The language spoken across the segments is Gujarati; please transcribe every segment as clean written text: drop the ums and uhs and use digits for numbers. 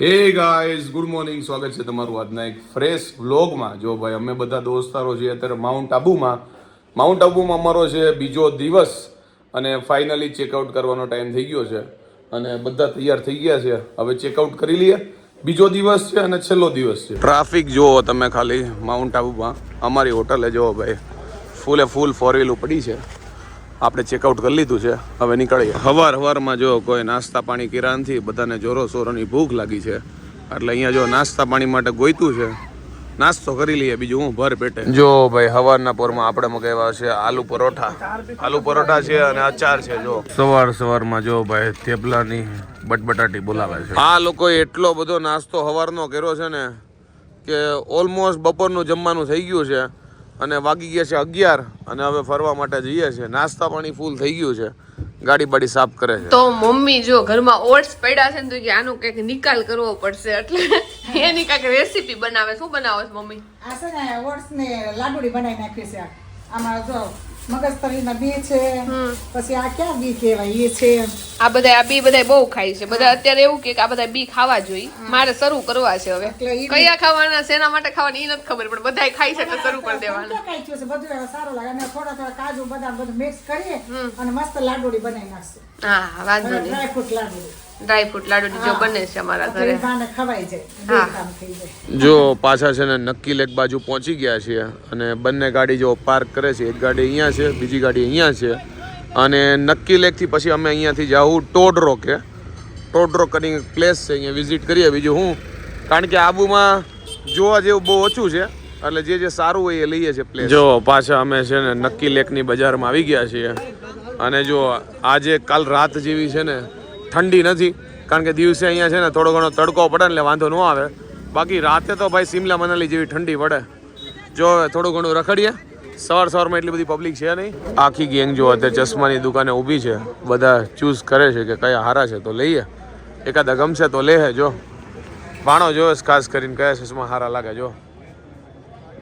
Hey guys, good morning. સ્વાગત છે તમારું આજના એક ફ્રેશ વ્લોગમાં. જો ભાઈ, અમે બધા દોસ્તારો છીએ અત્યારે માઉન્ટ આબુમાં અમારો છે બીજો દિવસ અને ફાઇનલી ચેકઆઉટ કરવાનો ટાઈમ થઈ ગયો છે અને બધા તૈયાર થઈ ગયા છે. હવે ચેકઆઉટ કરી લઈએ. બીજો દિવસ છે અને છેલ્લો દિવસ છે. ટ્રાફિક જુઓ તમે ખાલી માઉન્ટ આબુમાં. અમારી હોટલે જુઓ ભાઈ, ફૂલ ફોર વ્હીલ પડી છે. આપણે ચેકઆઉટ કરી લીધું છે, હવે નીકળીએ. હવારમાં જો કોઈ નાસ્તા પાણી કર્યા નથી, બધાને જોરો સોરોની ભૂખ લાગી છે એટલે અહીંયા જો નાસ્તા પાણી માટે ગોઈતું છે. નાસ્તો કરી લઈએ, બીજું હું ભર પેટે. જો ભાઈ, હવારના પોરમાં આપણે મગાવ્યા છે આલુ પરોઠા છે અને અચાર છે. જો સવારમાં જો ભાઈ થેપલાની બટાટી બોલાવે છે. આ લોકોએ એટલો બધો નાસ્તો હવારનો કર્યો છે ને કે ઓલમોસ્ટ બપોરનું જમવાનું થઈ ગયું છે અને વાગી ગયા છે 11 અને હવે ફરવા માટે જઈએ છીએ. નાસ્તા પાણી ફૂલ થઈ ગયું છે, ગાડી બાડી સાફ કરે છે. તો મમ્મી જો ઘરમાં ઓટ્સ પડ્યા છે ને તો કે આનું કંઈક નિકાલ કરવો પડશે એટલે એની કંઈક રેસીપી બનાવે. શું બનાવો છો મમ્મી? આ છે ને ઓટ્સ ને લાડુડી બનાવી નાખી છે. આમાં જો મગજતરીના બી છે, પછી આ ક્યાં બી કહેવાય એ છે. આ બી બધા બહુ ખાય છે. બધા અત્યારે એવું કે આ બધા બી ખાવા જોઈએ. મારે શરૂ કરવા છે હવે. કયા ખાવાના, શેના માટે ખાવાના એ નથી ખબર, પણ બધા ખાય છે એટલે શરૂ કરી દેવાના. કઈ છે બધું સારું લાગે અને થોડા કાજુ બદામ બધું મિક્સ કરીએ અને મસ્ત લાડુડી બનાવી નાખશે. હા, વાંધો નહીં. ડ્રાયફ્રૂટ લાડુડી જો બને છે અમારા ઘરે. ખવાઈ જાય. જો પાછા છે ને નક્કી લેક બાજુ પહોંચી ગયા છીએ અને બંને ગાડી જો પાર્ક કરે છે. એક ગાડી અહીંયા છે, બીજી ગાડી અહીંયા છે. અને નક્કી લેક થી પછી અમે અહીંયાથી જાઉં ટોડરો કરીને પ્લેસ છે, અહીંયા વિઝિટ કરીએ. બીજું હું, કારણ કે આબુમાં જોવા જેવું બહુ ઓછું છે એટલે જે સારું હોય એ લઈએ છીએ પ્લેસ. જો પાછા અમે છે ને નક્કી લેકની બજારમાં આવી ગયા છીએ અને જો આજે કાલ રાત જેવી છે ને ઠંડી નથી, કારણ કે દિવસે અહીંયા છે ને થોડો ઘણો તડકો પડે એટલે વાંધો ન આવે. બાકી રાતે તો ભાઈ સિમલા મનાલી જેવી ઠંડી પડે. જો થોડું ઘણું રખડીએ. સવારમાં એટલી બધી પબ્લિક છે નહીં. આખી ગેંગ જો અત્યારે ચશ્માની દુકાને ઊભી છે. બધા ચૂઝ કરે છે કે કયા હારા છે તો લઈએ, એકાદા ગમશે તો લે. જો ભાણો જો ખાસ કરીને કયા ચશ્મા હારા લાગે. જો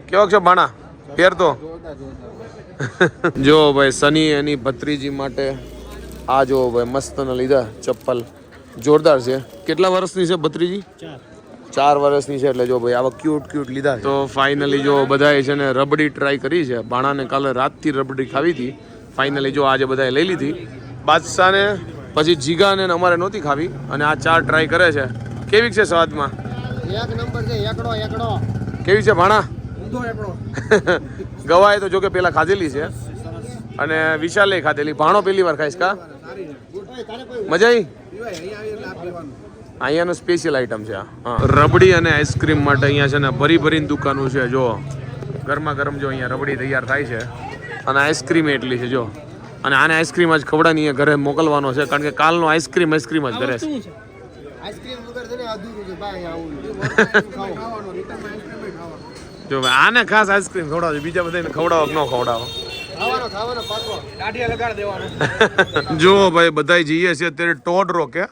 કેવો છે ભાણા, પહેરતો. જો ભાઈ સની એની ભત્રીજી માટે આ જો ભાઈ મસ્ત ને લીધા ચપ્પલ, જોરદાર છે. કેટલા વર્ષની છે ભત્રીજી? 4 વર્ષની છે. એટલે જો ભાઈ આવા ક્યુટ લીધા. તો ફાઇનલી જો બધાએ છે ને રબડી ટ્રાય કરી છે. ભાણાને કાલે રાતથી રબડી ખાવી હતી. ફાઇનલી જો આજે બધાએ લઈ લીધી. બાદશાહને પછી જીગાને અમારે નહોતી ખાવી અને આ 4 ટ્રાય કરે છે. કેવી છે સ્વાદમાં? એક નંબર છે. એકડો કેવી છે ભાણા? ગવાએ તો જો કે પેલા ખાધેલી છે અને વિશાલે ખાધેલી. ભાણો પહેલી વાર ખાઈશ કા? મજા આવી? અહીંયાનો સ્પેશિયલ આઈટમ છે આ રબડી અને આઈસ્ક્રીમ માટે. અહીંયા છે ને ભરીને દુકાનો છે. જો ગરમા ગરમ જો અહીંયા રબડી તૈયાર થાય છે અને આઈસ્ક્રીમ એટલી છે. જો અને આને આઈસ્ક્રીમ જ ખવડાની ઘરે મોકલવાનો છે, કારણ કે કાલનો આઈસ્ક્રીમ જ ઘરે છે. જો આને ખાસ આઈસ્ક્રીમ ખવડાવજો, બીજા બધાને ખવડાવો કે ન ખવડાવો. જો ભાઈ બધા જઈએ છીએ અત્યારે ટોડરો કે,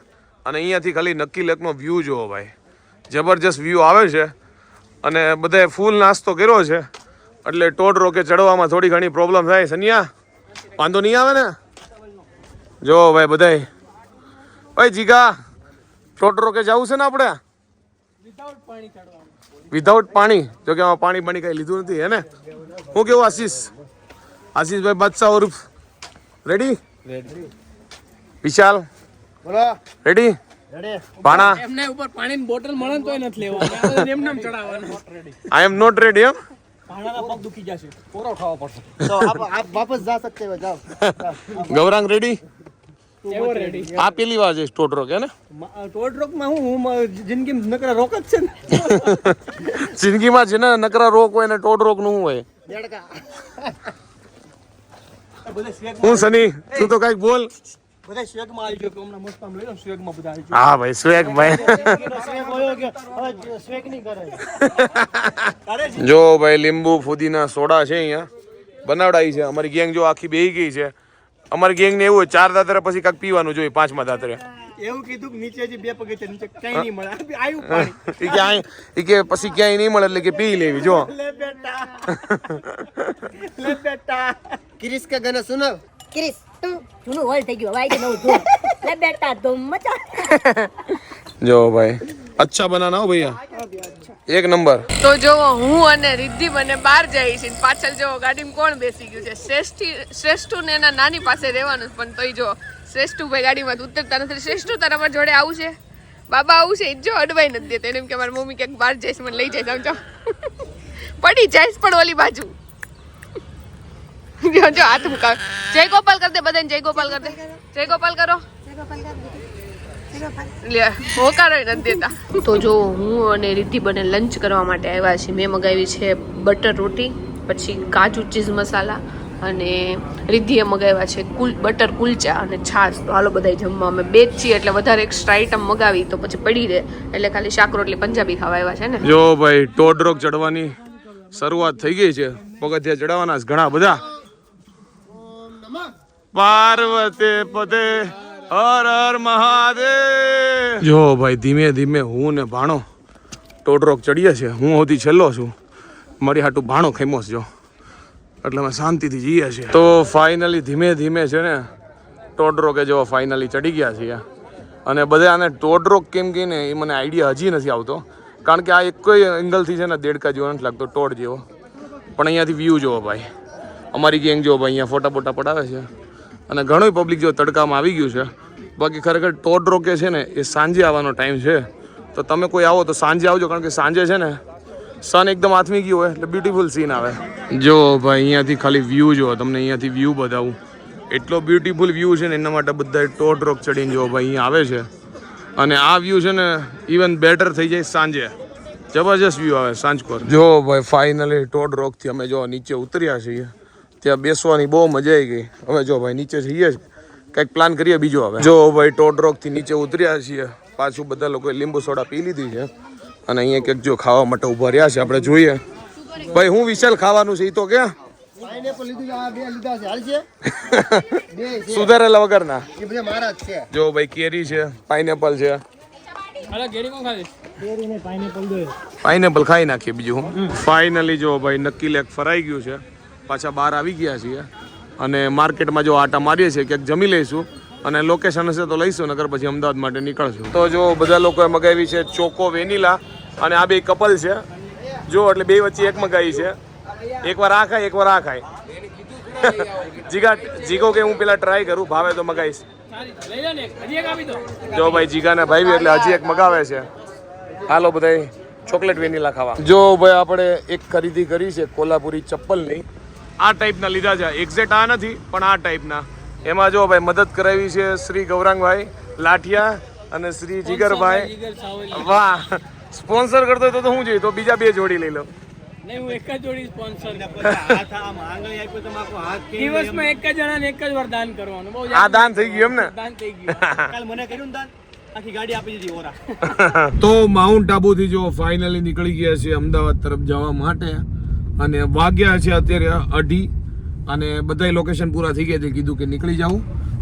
અને અહીંયાથી ખાલી નક્કી લેકનો વ્યૂ જુઓ ભાઈ, જબરજસ્ત વ્યૂ આવે છે. અને બધાએ ફૂલ નાસ્તો કર્યો છે એટલે ટોડરો કે ચડવામાં થોડી ઘણી પ્રોબ્લેમ થાય. સનિયા વાંધો નહીં આવે ને? જો ભાઈ બધાએ ભાઈ જીગા ટોડરો કે જવું છે ને આપણે વિધાઉટ પાણી. જો કે આમાં પાણી કઈ લીધું નથી હે ને? હું કેવું આશીષભાઈ બાદશાહ ઉર્ફ રેડી? વિશાલ રેડી? ભાણા એમને ઉપર પાણીની બોટલ મળે તોય નથી લેવાનું, એમને ચડાવવાનું. આઈ એમ નોટ રેડી. એમ ભાણાના પગ દુખી જશે, પોરો ખાવો પડશે. તો આપ વાપસ જા સકતે હો, જાઓ. ગૌરાંગ રેડી? એવો રેડી. આ પેલી વાર છે ટોડરો કે ને? ટોડરોક માં હું જિંદગી નકરા રોક જ છે ને. જિંદગીમાં છે ને નકરા રોક હોય ને ટોડરોક નું હોય. હું સની, તું તો કઈક બોલ. બધા સ્વેગ માં આવી ગયો કે હમણાં મસ્ત આમ લઈ લો. સ્વેગ માં બધા આવી હા ભાઈ સ્વેગ ભાઈ. સ્વેગ હોયો કે હવે સ્વેગ નહીં કરે. જો ભાઈ લીંબુ ફુદીના સોડા છે અહીંયા બનાવડાઈ છે. અમારી ગેંગ જો આખી બેહી ગઈ છે. અમારી ગેંગ ને એવું હોય 4 દાતરે પછી કાંઈક પીવાનું જોઈએ 5મા દાતરે. એવું કીધું કે નીચે જે 2 પગે નીચે ક્યાંય નહીં મળે. આવ્યું પાણી એ કે પછી ક્યાંય નહીં મળે એટલે કે પી લેવી. જો લે બેટા ક્રિસ का गाना सुनो. ક્રિસ તું જૂનું હોલ થઈ ગયું, હવે આવી નવું ધૂમ. લે બેટા ધૂમ મચા. જો ભાઈ अच्छा बनाना हो भैया, एक नंबर। તો જો હું અને રિદ્ધિ મને બહાર જઈ છે, પાછળ જો ગાડીમાં કોણ બેસી ગયું છે? શ્રેષ્ઠુ ને એના નાની પાસે રહેવાનું, પણ તોય જો શ્રેષ્ઠુ ભાઈ ગાડીમાં ઉતરતા નથી. શ્રેષ્ઠુ તારા જોડે આવું છે, બાબા આવું છે, જો અડવાઈ નથી દેતો. એને એમ કે મારી મમ્મી ક્યાંક બહાર જઈશ, મને લઈ જાય. સમજો પડી જઈશ પણ ઓલી બાજુ. જો હાથ મુકાવ. જય ગોપાલ કર દે બધાને, જય ગોપાલ કર દે, જય ગોપાલ કરો. હોકારો નથી દેતા. તો જો હું અને રિદ્ધિ બને લંચ કરવા માટે આવ્યા છીએ. મેં મગાવી છે બટર રોટી, પછી કાજુ ચીઝ મસાલા, અને રિદ્ધિએ મગાવ્યા છે બટર કુલચા અને છાશ. તો હાલો બધા જમવા. અમે બે જ છીએ એટલે વધારે એક્સ્ટ્રા આઈટમ મગાવી તો પછી પડી રહે, એટલે ખાલી શાક રોટલી પંજાબી ખાવા આવ્યા છે ને. જો ભાઈ ટોડ રોક ચડવાની શરૂઆત થઈ ગઈ છે. પગથિયા ચડાવવાના છે ઘણા બધા. પાર્વતી પદે હર હર મહાદેવ. જો ભાઈ ધીમે ધીમે હું ને ભાણો ટોડ રોક ચડીએ છે. હું સૌથી છેલ્લો છું, મારી હાટું ભાણો ખેમોસ જો, એટલે અમે શાંતિથી જઈએ છીએ. તો ફાઇનલી ધીમે ધીમે છે ને ટોડ રોકે જો ફાઇનલી ચડી ગયા છીએ. અને બધા આને ટોડ રોક કેમ કે ને એ મને આઈડિયા હજી નથી આવતો, કારણ કે આ એક કોઈ એંગલથી છે ને દેડકા જેવો નથી લાગતો, ટોડ જેવો. પણ અહીંયાથી વ્યૂ જોવો ભાઈ, અમારી ગેંગ જો ભાઈ અહીંયા ફોટા બોટા પડાવે છે, અને ઘણું પબ્લિક જો તડકામાં આવી ગયું છે. બાકી ખરેખર ટોડ રોકે છે ને એ સાંજે આવવાનો ટાઈમ છે, તો તમે કોઈ આવો તો સાંજે આવજો, કારણ કે સાંજે છે ને સન એકદમ આથમી ગયું હોય એટલે બ્યુટીફુલ સીન આવે. જો ભાઈ અહીંયાથી ખાલી વ્યૂ જો, તમને અહીંયાથી વ્યૂ બતાવું, એટલો બ્યુટીફુલ વ્યૂ છે ને, એના માટે બધા ટોડ રોક ચડીને જો ભાઈ અહીંયા આવે છે. અને આ વ્યૂ છે ને ઇવન બેટર થઈ જાય સાંજે, જબરજસ્ત વ્યૂ આવે સાંજકોર. જો ભાઈ ફાઇનલી ટોડ રોકથી અમે જો નીચે ઉતર્યા છીએ. ત્યાં બેસવાની બહુ મજા આવી ગઈ. હવે જો ભાઈ નીચે જઈએ, કંઈક પ્લાન કરીએ બીજો. હવે જો ભાઈ ટોડ રોકથી નીચે ઉતર્યા છીએ, પાછું બધા લોકોએ લીંબુ સોડા પી લીધી છે, અને અહીંયા ક્યાંક જો ખાવા માટે ઊભા રહ્યા છે. આપણે જોઈએ ભાઈ હું વિશાલ ખાવાનું છે એ તો ક્યાં સુધારેલા વગરના. જો ભાઈ કેરી છે, પાઇનેપલ છે, પાઇનેપલ ખાઈ નાખીએ બીજું હું. ફાઇનલી જો ભાઈ નક્કી લેક ફરાઈ ગયું છે, પાછા બહાર આવી ગયા છીએ. અને માર્કેટમાં જો આટા મારીએ છીએ, ક્યાંક જમી લઈશું, અને લોકેશન હશે તો લઈશું, નકર પછી અમદાવાદ માટે નીકળશું. તો જો બધા લોકોએ મગાવી છે ચોકો વેનીલા, અને આ બે કપલ છે જો, એટલે બે વચ્ચે એક મગાવી છે. એકવાર આ ખાય, એકવાર આ ખાય. જીગો કે હું પેલા ટ્રાય કરું, ભાવે તો મગાવીશ. જો ભાઈ જીગાને ભાઈ એટલે હજી એક મગાવે છે. હાલો બધા ચોકલેટ વેનીલા ખાવા. જો ભાઈ આપણે એક ખરીદી કરી છે કોલ્હાપુરી ચપ્પલની. આ ટાઈપના લીધા છે, એક્ઝેક્ટ આ નથી પણ આ ટાઈપના. એમાં જો ભાઈ મદદ કરાવી છે શ્રી ગૌરાંગભાઈ લાઠિયા અને શ્રી જીગરભાઈ. વાહ, સ્પોન્સર કરતો તો હું જોઈએ તો બીજા બે જોડી લઈ લો. નહીં, હું એક જ જોડી સ્પોન્સર. દિવસમાં એક જ જણાને એક જ વાર દાન કરવાનું. બહુ આ દાન થઈ ગયું એમ ને? દાન થઈ ગયું. કાલ મને કર્યું દાન, આખી ગાડી આપી દીધી ઓરા. તો માઉન્ટ આબુથી જો ફાઇનલી નીકળી ગયા છે અમદાવાદ તરફ જવા માટે, અને વાગ્યા છે અત્યારે 2:30, અને બધા લોકેશન પૂરા થઈ ગયા છે. કીધું કે નીકળી જાવું,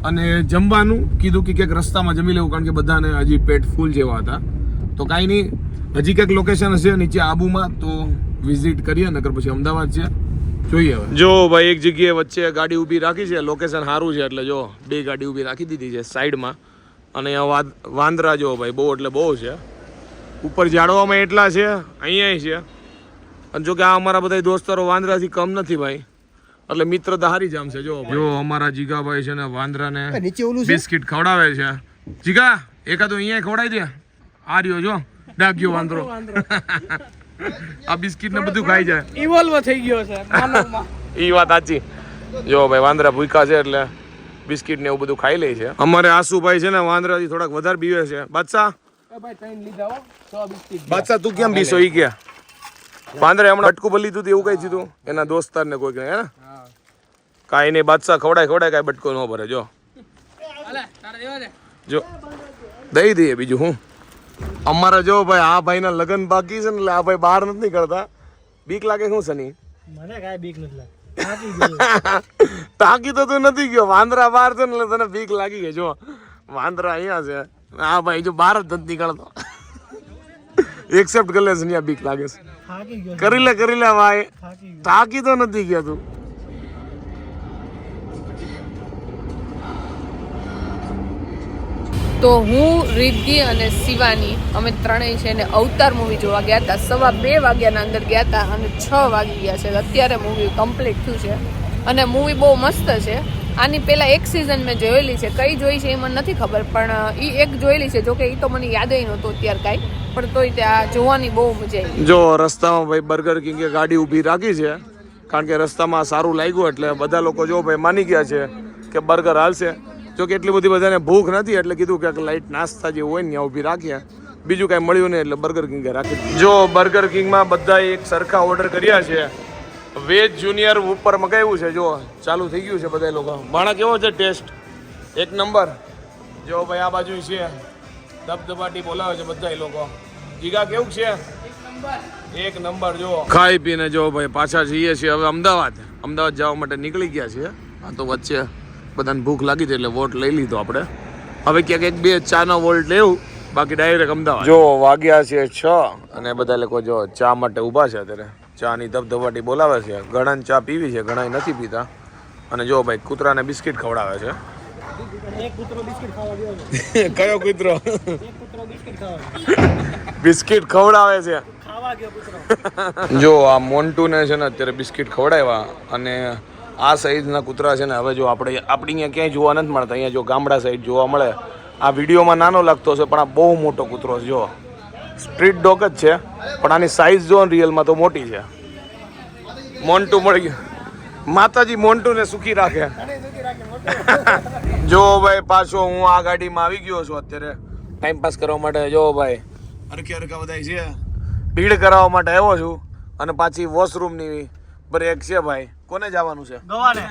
અને જમવાનું કીધું કે ક્યાંક રસ્તામાં જમી લેવું, કારણ કે બધાને હજી પેટ ફૂલ જેવા હતા. તો કાંઈ નહીં, હજી ક્યાંક લોકેશન હશે નીચે આબુમાં તો વિઝિટ કરીએ, નકર પછી અમદાવાદ છે જોઈએ. હવે જો ભાઈ એક જગ્યાએ વચ્ચે ગાડી ઊભી રાખી છે, લોકેશન સારું છે એટલે જો બે ગાડી ઊભી રાખી દીધી છે સાઈડમાં. અને અહીંયા વાંદરા જો ભાઈ બહુ એટલે બહુ છે. ઉપર ઝાડવામાં એટલા છે, અહીંયા છે. અને જો કે આ અમારા બધા દોસ્તારો વાંદરાથી કમ નથી ભાઈ, એટલે મિત્રતા હારી જામ છે. જો અમારા જીગાભાઈ છે ને વાંદરાને બિસ્કિટ ખવડાવે છે. જીગા એકાદું અહીંયા ખવડાવી દે. આ રહ્યો જો ડાગ્યો વાંદરો. આ બિસ્કિટ ને બધું ખાઈ જાય, ઇવોલ્વ થઈ ગયો છે માનવમાં. ઈ વાત સાચી. જો ભાઈ વાંદરા ભૂખ્યા છે એટલે બિસ્કિટ ને એવું બધું ખાઈ લે છે. અમારે આસુભાઈ છે ને વાંદરાથી થોડાક વધારે બીવે છે. બાદશાહ ભાઈ ત્રણ લીધા હો, 100 બિસ્કિટ. બાદશાહ તું કેમ બીસો ઈ ગયા? વાંદરે હમણાં અટકું ભલી લીધું એવું કઈ દીધું એના દોસ્તાર ને કોઈ હે? કાંઈ નહીં, બાદશાહ ખવડાય કાંઈ બટકો ન ભરે. જો જો દઈ દઈએ બીજું હું. અમારે જો ભાઈ આ ભાઈના લગ્ન બાકી છે ને, એટલે આ ભાઈ બહાર નથી નીકળતા. બીક લાગે શું સની? મને કાંઈ બીક નથી લાગતી. તાકી તો તું નથી ગયો, વાંદરા બહાર છે ને એટલે તને બીક લાગી ગઈ. જો વાંદરા અહીંયા છે, આ ભાઈ જો બહાર જ નથી નીકળતો. એક્સેપ્ટ કરી લે છે, બીક લાગે છે. કરી લે ભાઈ, થાકી તો નથી ગયા તું. તો હું રિદ્ધિ અને શિવાની અમે ત્રણેય છે ને અવતાર મૂવી જોવા ગયા હતા. 2:15 વાગ્યાના અંદર ગયા હતા અને 6 વાગી ગયા છે. અત્યારે મૂવી કમ્પ્લીટ થયું છે અને મૂવી બહુ મસ્ત છે. આની પહેલા એક સિઝન મેં જોયેલી છે, કઈ જોઈ છે એ મને નથી ખબર, પણ એ એક જોયેલી છે. જોકે એ તો મને યાદ નહોતું અત્યારે કાંઈ, પણ તોય ત્યાં જોવાની બહુ મજા આવી. જો રસ્તામાં ભાઈ બર્ગર કિંગે ગાડી ઊભી રાખી છે, કારણ કે રસ્તામાં સારું લાગ્યું એટલે બધા લોકો જો ભાઈ માની ગયા છે કે બર્ગર હાલશે. જો કે એટલી બધી બધાને ભૂખ નથી એટલે કીધું કે લાઈટ નાસ્તા જે હોય ને ત્યાં ઊભી રાખીએ. બીજું કાંઈ મળ્યું નહીં એટલે બર્ગર કિંગે રાખી. જો બર્ગર કિંગમાં બધા એક સરખા ઓર્ડર કર્યા છે. વેજ જુનિયર ઉપર મગાવ્યું છે. જો ચાલુ થઈ ગયું છે બધા લોકો. ભાણા કેવો છે ટેસ્ટ? એક નંબર. જો ભાઈ આ બાજુ છે ધબધબાટી બોલાવે છે બધા લોકો. જીગા કેવું છે? એક નંબર. જો ખાઈ પીને જો ભાઈ પાછા જઈએ છીએ હવે અમદાવાદ જવા માટે નીકળી ગયા છીએ. આ તો વચ્ચે બધાને ભૂખ લાગી હતી એટલે વોટ લઈ લીધો આપણે. હવે ક્યાંક 1-2 ચાનો વોટ લેવું, બાકી ડાયરેક્ટ અમદાવાદ. જો વાગ્યા છે 6 અને બધા લોકો જો ચા માટે ઊભા છે. અત્યારે ચાની ધબધબાટી બોલાવે છે. ઘણાને ચા પીવી છે, ઘણા નથી પીતા. અને જો ભાઈ કૂતરાને બિસ્કિટ ખવડાવે છે. એક કૂતરો બિસ્કિટ ખાવા ગયો છે. કયો કૂતરો? એક કૂતરો બિસ્કિટ ખાવા બિસ્કિટ ખવડાવે છે. ખાવા ગયો કૂતરો. જો આ મોન્ટુને છે ને અત્યારે બિસ્કિટ ખવડાવ્યા અને આ સાઈઝના કૂતરા છે ને હવે જો આપણે અહીંયા ક્યાંય જોવા નથી મળતા. અહીંયા જો ગામડા સાઈડ જોવા મળે. આ વિડીયોમાં નાનો લાગતો છે પણ આ બહુ મોટો કૂતરો છે. જો સ્ટ્રીટ ડોગ જ છે પણ આની સાઈઝ જો રિયલમાં તો મોટી છે. મોન્ટુ મળી ગયો. માતાજી મોન્ટુને સુખી રાખે. જો ભાઈ પાછો હું આ ગાડીમાં આવી ગયો છું અત્યારે ટાઈમ પાસ કરવા માટે. જો ભાઈ હરખા બધા છે, ભીડ કરાવવા માટે આવ્યો છું. અને પાછી વોશરૂમની બ્રેક છે ભાઈ. કોને જવાનું છે? ગોવાને.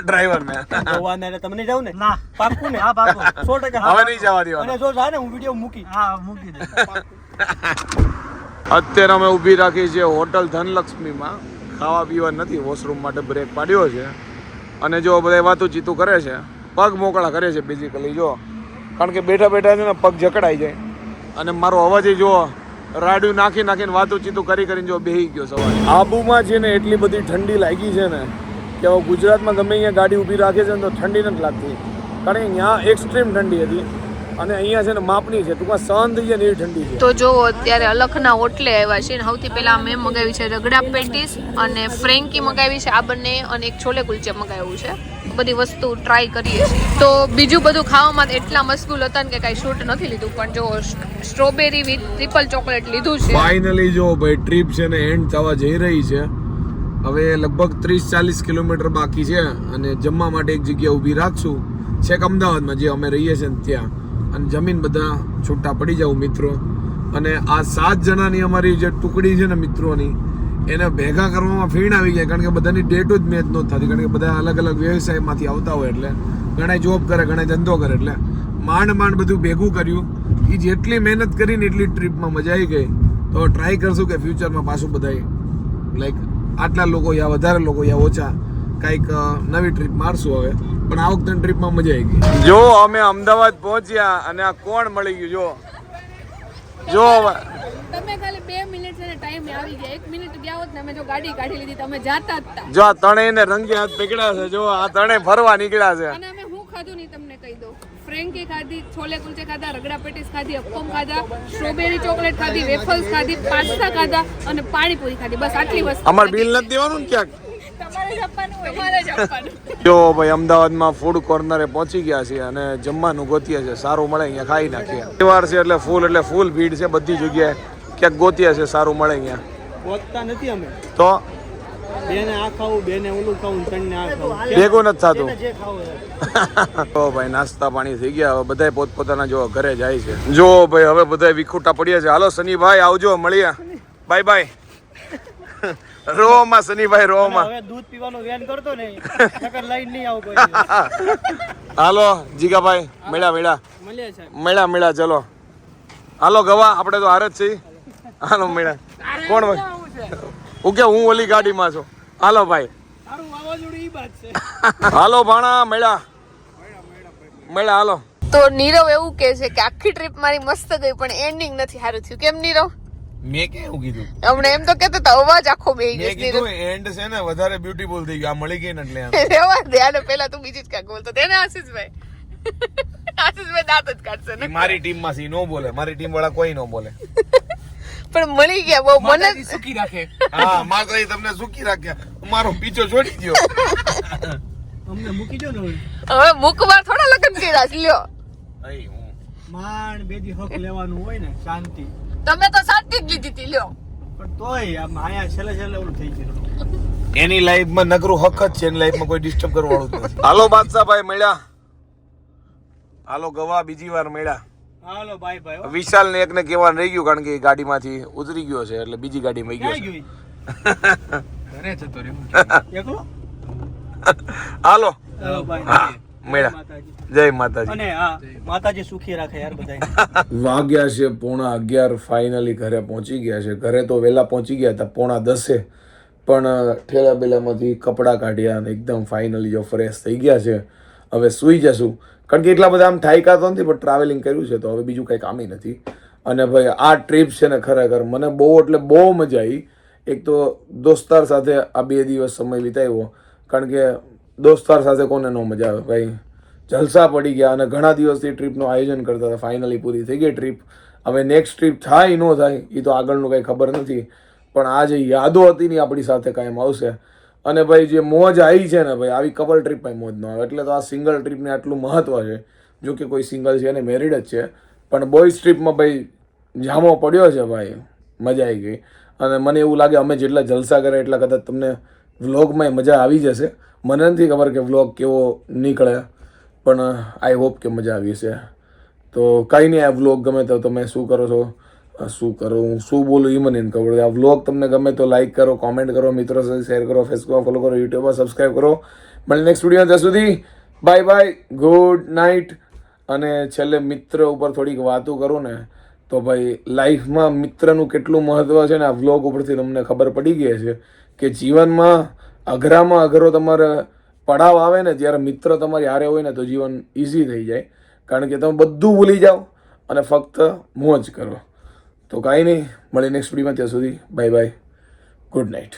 ડ્રાઈવરને. ગોવાને એટલે તમને જાવ ને? ના, પાક્કું ને? હા પાક્કું 100%. હવે નહીં જવા દેવાનું. અને જો જાય ને હું વિડિયો મૂકી. હા મૂકી દે. અત્યારે અમે ઊભી રાખી છે હોટલ ધનલક્ષ્મીમાં. ખાવા પીવા નથી, વોશરૂમ માટે બ્રેક પાડ્યો છે. અને જો બધા વાતું કરે છે, પગ મોકળા કરે છે બેઝિકલી. જો કારણ કે બેઠા બેઠા છે ને પગ જકડાઈ જાય. અને મારો અવાજ જો રાડ્યું નાખીને વાતું કરીને જો બેહી ગયો સવારે. આબુમાં છે ને એટલી બધી ઠંડી લાગી છે ને કે હવે ગુજરાતમાં ગમે અહીંયા ગાડી ઊભી રાખે છે ને તો ઠંડી નથી લાગતી. કારણ કે અહીંયા એક્સ્ટ્રીમ ઠંડી હતી અને અહીંયા છે ને માપની છે, ટૂંકમાં સહન થઈ જાય ને એવી ઠંડી છે. તો જો અત્યારે અલખના હોટલે આવ્યા છે ને સૌથી પહેલા મેં મગાવી છે રગડા પેટીસ અને ફ્રેન્કી મગાવી છે આ બંને, અને એક છોલે કુલચે મગાવ્યું છે. બધી વસ્તુ ટ્રાય કરીએ છીએ. તો બીજું બધું ખાવામાં એટલા મશગુલ હતા ને કે કાંઈ શૂટ નથી લીધું. પણ જો સ્ટ્રોબેરી વિથ ટ્રિપલ ચોકલેટ લીધું છે. ફાઇનલી જો ભાઈ ટ્રીપ છે ને એન્ડ થવા જઈ રહી છે. હવે લગભગ 30-40 કિલોમીટર બાકી છે અને જમવા માટે એક જગ્યા ઊભી રાખશું છેક અમદાવાદમાં જે અમે રહીએ છીએ ત્યાં. અને જમીન બધા છૂટા પડી જાવ મિત્રો. અને આ 7 જણાની અમારી જે ટુકડી છે ને મિત્રોની, એને ભેગા કરવામાં ફીણ આવી ગયા. કારણ કે બધાની ડેટો જ મેચ નહોતી થતી. કારણ કે બધા અલગ અલગ વ્યવસાયમાંથી આવતા હોય એટલે ઘણા જોબ કરે, ઘણા ધંધો કરે, એટલે માંડ બધું ભેગું કર્યું. એ જેટલી મહેનત કરીને એટલી ટ્રીપમાં મજા આવી ગઈ. તો ટ્રાય કરશું કે ફ્યુચરમાં પાછું બધા લાઈક આટલા લોકો યા વધારે લોકો યા ઓછા કંઈક નવી ટ્રીપ મારશું હવે. પણ આ વખતે ટ્રીપમાં મજા આવી ગઈ. જો અમે અમદાવાદ પહોંચ્યા અને આ કોણ મળી ગયું. જો તમે ખાલી 2 મિનિટ છે ને ટાઈમ આવી ગયા. 1 મિનિટ ગયા હોત ને અમે જો ગાડી કાઢી લીધી તમે જાતા જ હતા. જો આ ત્રણેયને રંગે હાથ પકડ્યા છે. જો આ ત્રણેય ફરવા નીકળ્યા છે. અને અમે હું ખાધું નહીં તમને કહી દઉં. ફ્રેન્કી ખાધી, છોલે કુલચે ખાધા, રગડા પેટીસ ખાધી, અપ્પમ ખાધા, સ્ટ્રોબેરી ચોકલેટ ખાધી, વેફલ્સ ખાધી, પાસ્તા ખાધા અને પાણીપુરી ખાધી. બસ આટલી વસ્તુ. અમાર બિલ નથી દેવાનું ને ક્યાંક? તમારે જ આપવાનું હોય. તમારે જ આપવાનું. જો ભાઈ અમદાવાદમાં ફૂડ કોર્નરે પહોંચી ગયા છે અને જમવાનું ગોતીએ છે. સારું મળે અહીંયા ખાઈ નાખીએ. તહેવાર છે એટલે ફૂલ ભીડ છે બધી જગ્યાએ. ક્યાંક ગોતીએ છે સારું મળે અહીંયા. ગોતતા નથી અમે. તો બેને આ ખાવું, બેને ઓલું ખાવું, ત્રણને આ ખાવું. ભેગું નથી થતું. જે ખાવું. તો ભાઈ નાસ્તા પાણી થઈ ગયા. હવે બધા પોતપોતાના જો ઘરે જાય છે. જો ભાઈ હવે બધા વિખૂટા પડ્યા છે. હાલો શનિભાઈ આવજો, મળીએ. Bye bye. રોમાં શનિભાઈ રોમાં. હવે દૂધ પીવાનું વેન કરતો ને નકર લઈને નહીં આવું કોઈ. હાલો જીગાભાઈ મળ્યા મળ્યા ચલો. હાલો ગવા આપણે તો હાર જ છીએ. હાલો મળ્યા. કોણ ભાઈ? હું કે હું ઓલી ગાડીમાં છું. હાલો ભાઈ. તારું વાવાઝોડું ઈ વાત છે. હાલો ભાણા મળ્યા. હાલો. તો નીરવ એવું કહે છે કે આખી ટ્રીપ મારી મસ્ત ગઈ પણ એન્ડિંગ નથી સારું થયું. કેમ નીરવ? મેં કેવું કીધું? હમણે એમ તો કહેતો તો અવાજ આખો બેહી ગયો. મેં કીધું એન્ડ છે ને વધારે બ્યુટીફુલ થઈ ગયું. આ મળી ગઈ ને એટલે રેવા દે. આને પહેલા તું બીજી જ કાંઈક બોલતો તેને આશીષભાઈ. આશીષભાઈ દાંત જ કાઢશે ને. મારી ટીમમાં સી નો બોલે, મારી ટીમ વાળા કોઈ નો બોલે. પણ મળી ગયા બહુ મને સુખી રાખે. હા માતાજી તમને સુખી રાખ્યા, મારો પીછો છોડી દ્યો. અમને મૂકી દો ને હવે. હવે મુકવાર થોડા લગ્ન કર્યા છે લ્યો. અહીં હું માંડ બે દી હક લેવાનું હોય ને શાંતિ, તમે તો શાંતિ જ લીધી હતી લ્યો. પણ તોય આમ આયા છેલ્લે છેલ્લે ઓલું થઈ ગયું. એની લાઈફમાં નકરું હક જ છે, એની લાઈફમાં કોઈ ડિસ્ટર્બ કરવાળું જ નથી. હાલો બાદશાહભાઈ મળ્યા, હાલો ગવા બીજી વાર મળ્યા. હાલો બાય બાય. વિશાલ ને એકને કહેવાનું રહી ગયું, કારણ કે એ ગાડીમાંથી ઉતરી ગયો છે એટલે બીજી ગાડીમાં ગયો ક્યાં છે. ગઈ? ઘરે જતો રહ્યો. એકલો? હાલો હાલો બાય. હા મળ્યા. માતાજી. જય માતાજી. અને હા માતાજી સુખી રાખે યાર બધાય. વાગ્યા છે 11:30, ફાઇનલી ઘરે પહોંચી ગયા છે. ઘરે તો વહેલા પહોંચી ગયા હતા 9:10, પણ ઠેલા બેલામાંથી કપડાં કાઢ્યા અને એકદમ ફાઇનલી જો ફ્રેશ થઈ ગયા છે. હવે સૂઈ જશું, કારણ કે એટલા બધા આમ થાક્યા તો નથી, પણ ટ્રાવેલિંગ કર્યું છે તો હવે બીજું કંઈ કામ નથી. અને ભાઈ આ ટ્રીપ છે ને ખરેખર મને બહુ એટલે બહુ મજા આવી. એક તો દોસ્તાર સાથે આ 2 દિવસ સમય વિતાવ્યો, કારણ કે દોસ્તાર સાથે કોને ન મજા આવે ભાઈ. જલસા પડી ગયા અને ઘણા દિવસથી ટ્રીપનું આયોજન કરતા હતા. ફાઇનલી પૂરી થઈ ગઈ ટ્રીપ. હવે નેક્સ્ટ ટ્રીપ થાય ન થાય એ તો આગળનું કંઈ ખબર નથી, પણ આ જે યાદો હતી ને આપણી સાથે કાયમ આવશે. અને ભાઈ જે મોજ આવી છે ને ભાઈ, આવી કપલ ટ્રીપમાં મોજ ન આવે, એટલે તો આ સિંગલ ટ્રીપને આટલું મહત્વ છે. જો કે કોઈ સિંગલ છે અને મેરિડ જ છે, પણ બોયઝ ટ્રીપમાં ભાઈ જામો પડ્યો છે ભાઈ, મજા આવી ગઈ. અને મને એવું લાગે અમે જેટલા જલસા કરે એટલા કદાચ તમને વ્લોગમાં મજા આવી જશે. મને નથી ખબર કે વ્લોગ કેવો નીકળે, પણ આઈ હોપ કે મજા આવી છે. તો કંઈ નહીં, આ વ્લોગ ગમે તો તમે શું કરો છો, શું કરું, શું બોલું એ મને નથી ખબર. આ વ્લોગ તમને ગમે તો લાઈક કરો, કોમેન્ટ કરો, મિત્રો સાથે શેર કરો, ફેસબુકમાં ફોલો કરો, યુટ્યુબમાં સબસ્ક્રાઈબ કરો. મળે નેક્સ્ટ વિડીયો. ત્યાં સુધી બાય બાય, ગુડ નાઇટ. અને છેલ્લે મિત્ર ઉપર થોડીક વાતો કરું ને તો ભાઈ લાઈફમાં મિત્રનું કેટલું મહત્વ છે ને આ વ્લોગ ઉપરથી તમને ખબર પડી ગઈ છે કે જીવનમાં અઘરામાં અઘરો તમારે પડાવ આવે ને ત્યારે મિત્ર તમારી હારે હોય ને તો જીવન ઇઝી થઈ જાય, કારણ કે તમે બધું ભૂલી જાઓ અને ફક્ત મોજ કરો. તો કાંઈ નહીં, મળે નેક્સ્ટ વિડીયોમાં. ત્યાં સુધી બાય બાય, ગુડ નાઇટ.